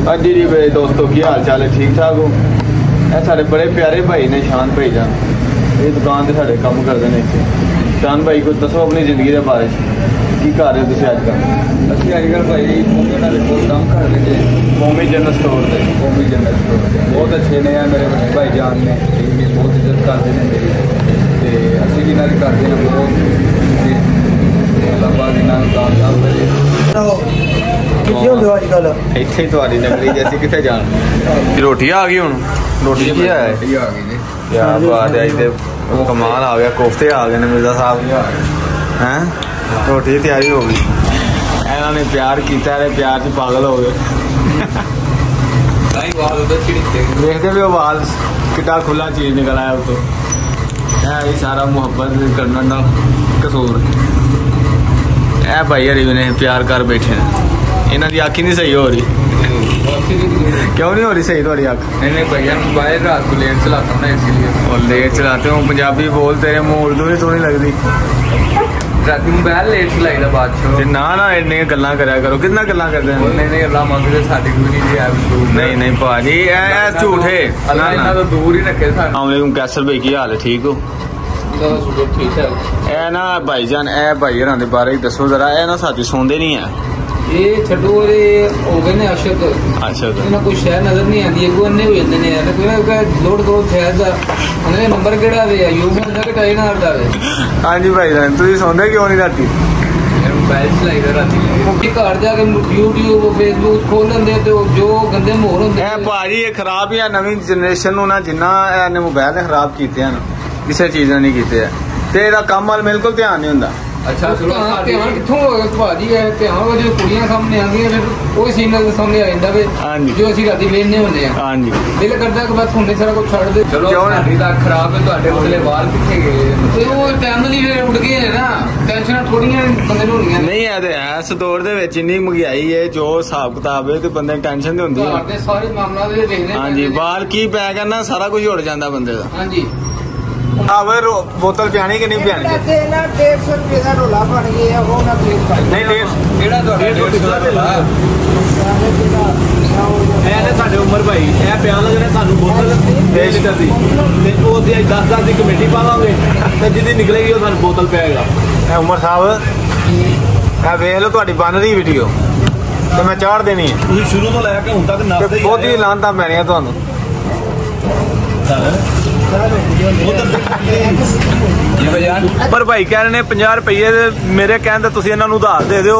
हाँ जी जी मेरे दोस्तों की हाल चाल है, ठीक ठाक हो? ये सारे बड़े प्यारे भाई ने शान भाई जान, ये दुकान से साढ़े काम करते हैं इतने। शान भाई को दसो अपनी जिंदगी के बारे की कर रहे हो तुम अजकल? असं अजकल भाई काम कर रहे थे मोमी जनरल स्टोर से। मोमी जनरल स्टोर बहुत अच्छे ने मेरे भाई जान ने बहुत इज्जत करते हैं मेरी, तो असं भी इन्होंने करते हैं बहुत अल्लाह इन्होंने कामयाब करे। इतने तुम्हारी नगरी जैसी कितने जान। रोटी आ गई हूँ, रोटी की है क्या बात है, कमाल आ गया, कोफ्ते आ गए ने मिर्जा साहब हैं, रोटी की तैयारी हो गई। इन्होंने प्यार किया, प्यार से पागल हो गए। देखते भी वाल कितना खुला चीज निकल आया तो है ये सारा मुहब्बत करना का कसूर। ए भाई हरी ने प्यार कर बैठे हैं, इन्हों की अख ही नहीं सही हो रही। क्यों नहीं हो रही सही थोड़ी अख? नहीं भैया मोबाइल रात को लेट चलाता हूँ ना इसलिए। और लेट चलाते हो, पंजाबी बोलते हैं, मुँह उर्दू नहीं सोनी लगती। रात मोबाइल लेट चलाईदा बादशाह ना ना इन्नी गल्लां करया करो, कितना गल्लां करते हैं? नहीं अल्लाह मंगदे साडी कोई नहीं नहीं भाजी ए झूठ है, अल्लाह इन्हां तो दूर ही रखे सानू। अस्सलाम वालेकुम, कैसर भाई की हाल है, ठीक हो? ठीक है। ए ना भाईजान ए भाई हरां दे बारे दसो जरा, ए ना साथी सोंदे नहीं है ये छड्डो रे हो गए ने अशक। अच्छा इन्हां कोई शय नजर नहीं आती, अगो अन्ने हो जांदे ने यार, कोई लोड दो शहर दा उन्हें नंबर केड़ा वे यूं होंदा कि टाई ना करदा वे। हां जी भाईजान तुसी सोंदे क्यों नहीं राती? मोबाइल चलाईदा राती घर जाके यूट्यूब फेसबुक खोल लेंदे ते जो गंदे मोहर होंदे। ए भाजी ये खराब ही है नवीं जनरेशन नूं ना, जिन्ना इन्हें मोबाइल ने खराब कीते हैं किसी चीज़ ने नहीं कीते है, ते इहदा काम वाल बिल्कुल ध्यान नहीं हुंदा। अच्छा चलो ध्यान कित्थों होगा भाजी है ध्यान जो कुड़ियां सामने आंदियां फिर वो सीन सामने आ जांदा वे जो असि राती वेखने हुंदे आ। हां जी दिल करदा कि बस हुणे सारा कुछ छड़ दे। चलो साडी तां खराब है, तुहाडे उतले वाल किथे गए ते वो टाइम नहीं फिर उड़ गए ने ना, टेंशन थोड़ियां बंदे नूं होंदियां नहीं है। ते इस दौर दे विच इन्नी महंगाई है, जो हिसाब किताब है, ते बंदे टेंशन ते हुंदी है। घर दे सारे मामला दे देखने। हां जी वाल की पै करना सारा कुछ उड़ जांदा बंदे दा। हां जी बोतल पियानी कि नहीं पियानी? 150 रुपए का ढोला बन गया वो ना नहीं केड़ा ਤੁਹਾਡਾ 150 ढोला ਇਹ ਨੇ ਸਾਡੇ ਉਮਰ ਭਾਈ ਇਹ ਪਿਆਨ ਲੱਗਣੇ ਸਾਨੂੰ ਬੋਤਲ ਵੇਚ ਕਰਦੀ ਤੇ ਉਹ ਅਸੀਂ 10 ਦੀ ਕਮੇਟੀ ਪਾਵਾਂਗੇ ਤੇ ਜਿਹਦੀ ਨਿਕਲੇਗੀ ਉਹ ਸਾਨੂੰ ਬੋਤਲ ਪਿਆਏਗਾ। ਇਹ ਉਮਰ ਸਾਹਿਬ ਇਹ ਵੇਖ ਲਓ ਤੁਹਾਡੀ ਬਣ ਰਹੀ ਵੀਡੀਓ ਤੇ ਮੈਂ ਚਾੜ ਦੇਣੀ ਹੈ। ਤੁਸੀਂ ਸ਼ੁਰੂ ਤੋਂ ਲੈ ਕੇ ਹੁਣ ਤੱਕ ਨੱਚਦੇ ਹੀ ਬਹੁਤੀ ਲਾਂਤਾਂ ਪੈਣੀਆਂ ਤੁਹਾਨੂੰ। पर भाई कह रहे ने 50 रुपये मेरे कहने तुसी इन्हां नूं उधार दे दिओ,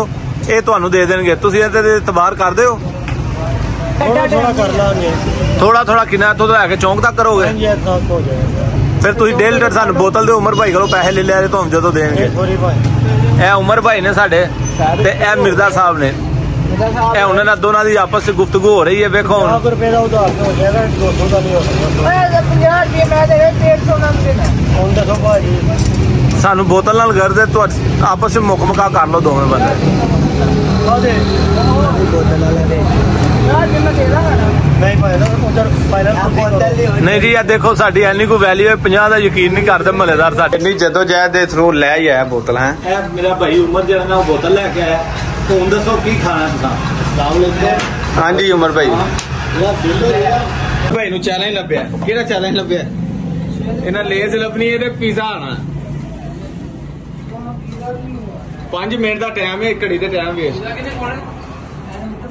ये तुहानूं दे देणगे, तुसी इहदे ते इतबार कर दिओ। थोड़ा थोड़ा किन्ना इत्थों तो लैके चौंक तक करोगे? फिर तुसी डेढ़ लीटर सानूं बोतल दे उमर भाई कोलों पैसे ले लिया तुहानूं जदों देणगे। ए उमर भाई ने साडे ते ए मिर्जा साहब ने उन्होंने दोनों की आपस में गुफ्तगू हो रही है। देखो सानू बोतल नाल कर दे तो आपस में मुक मुका कर लो दोवें बंदे। नहीं जी देखो साडी एनी को वैल्यू है, 50 का यकीन नहीं करते महलेदार साडे। इन्नी जदोजहद दे थ्रू लै ही आया बोतल है। मेरा भाई उमर जिहड़ा ना बोतल लैके आया। ਹੁਣ ਦੱਸੋ ਕੀ ਖਾਣਾ ਤੁਸੀਂ? ਹਾਂਜੀ ਉਮਰ ਭਾਈ ਭਾਈ ਨੂੰ ਚੈਲੰਜ ਲੱਭਿਆ। ਕਿਹੜਾ ਚੈਲੰਜ ਲੱਭਿਆ? ਇਹਨਾਂ ਲੇਜ਼ ਲੱਭਣੀ ਹੈ ਤੇ ਪੀਜ਼ਾ ਆਣਾ। 5 ਮਿੰਟ ਦਾ ਟਾਈਮ ਹੈ, ਘੜੀ ਦਾ ਟਾਈਮ ਵੇਸਟ।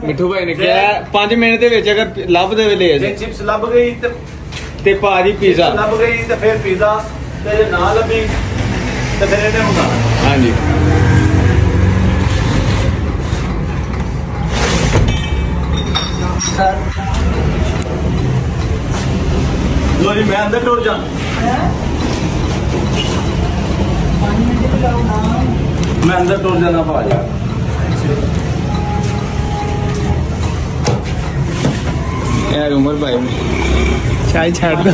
ਮਿੱਠੂ ਭਾਈ ਨੇ ਕਿਹਾ 5 ਮਿੰਟ ਦੇ ਵਿੱਚ ਅਗਰ ਲੱਭ ਦੇਵੇ ਲੇਜ਼, ਚਿਪਸ ਲੱਭ ਗਈ ਤੇ ਭਾਜੀ ਪੀਜ਼ਾ ਲੱਭ ਗਈ ਤੇ ਫਿਰ ਪੀਜ਼ਾ, ਤੇ ਜੇ ਨਾ ਲੱਭੀ ਤੇ ਫਿਰ ਇਹਨੇ ਮੰਗਾਣਾ। ਹਾਂਜੀ लो जी मैं अंदर टुर जा। मैं अंदर टुर जाना भाजा। यार उमर भाई चाय छाड़ दो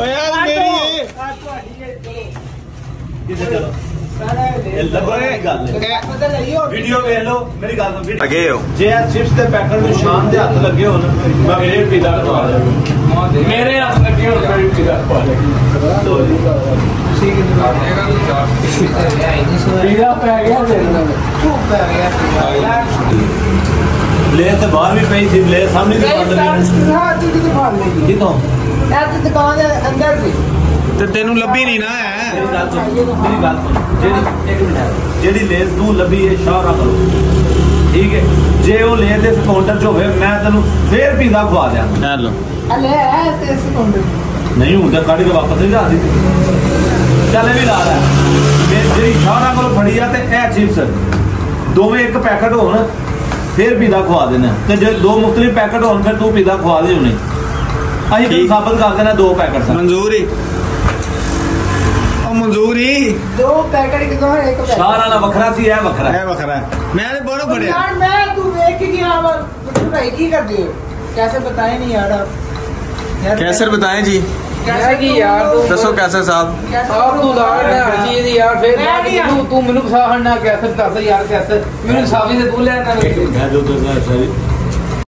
यार मेरी वीडियो वेख लो मेरी गल अगे हो जे चिप्स के पैकेट में शाम के हाथ लगे हो ना मैं मेरे पिता खवा मेरे हाथ लगे हो मेरे पिता खवा पिता पै गया लेस तो बाहर भी पई थी, लेस सामने की बंद नहीं ਹਾਂ ਤੂੰ ਕਿਤੇ ਫੜ ਲਈ कितों ਇਹ ਤੇ ਦੁਕਾਨ ਦੇ ਅੰਦਰ ਸੀ ਤੇ ਤੈਨੂੰ ਲੱਭੀ ਨਹੀਂ ਨਾ ਹੈ मेरी गल सुन जेडी एक मिनट जेडी लेस तू लभी है शाहरा करो ठीक है जे वो लेस इस काउंटर च होवे मैं तेनू फिर पिज़्ज़ा खवा दियां ਹੈਲੋ ਹਲੇ ਇਹ ਤੇ ਸਕਿੰਡ नहीं हुंदा काढ़ी के वापस नहीं जा दी चल भी ला रहा जी शाहरा को फड़ी आ ते ए चिप्स दोवें एक पैकेट होन फिर पिज़्ज़ा खवा देना ते जे दो मुख्तलिफ पैकेट होन फिर तू पिज़्ज़ा खवा दे उन्हें असीं तेनू साबित कर देना 2 पैकेट ਮਨਜ਼ੂਰ ਹੀ ਉਹ ਮਨਜ਼ੂਰ ਹੀ ਦੋ ਪੈਕਟ ਕਿਦੋਂ ਇੱਕ ਪੈਕਟ शाहरा वाला वखरा सी है वखरा ਇਹ ਵੱਖਰਾ ਹੈ। ਮੈਂ ਤੇ ਬਾਹਰੋਂ ਫੜਿਆ यार मैं तू देख के गया आवाज तू भाई की कर दिए कैसे बताए नहीं यार आप यार कैसे बताएं जी कैसे की यार तू ਦੱਸੋ ਕੈਸੇ ਸਾਹਿਬ आप तू लाड़ ना हर चीज यार फिर तू मैनू फसा हड़ना कैसे दस यार कैसे मैनू सावी से तू लेना मैं जो तो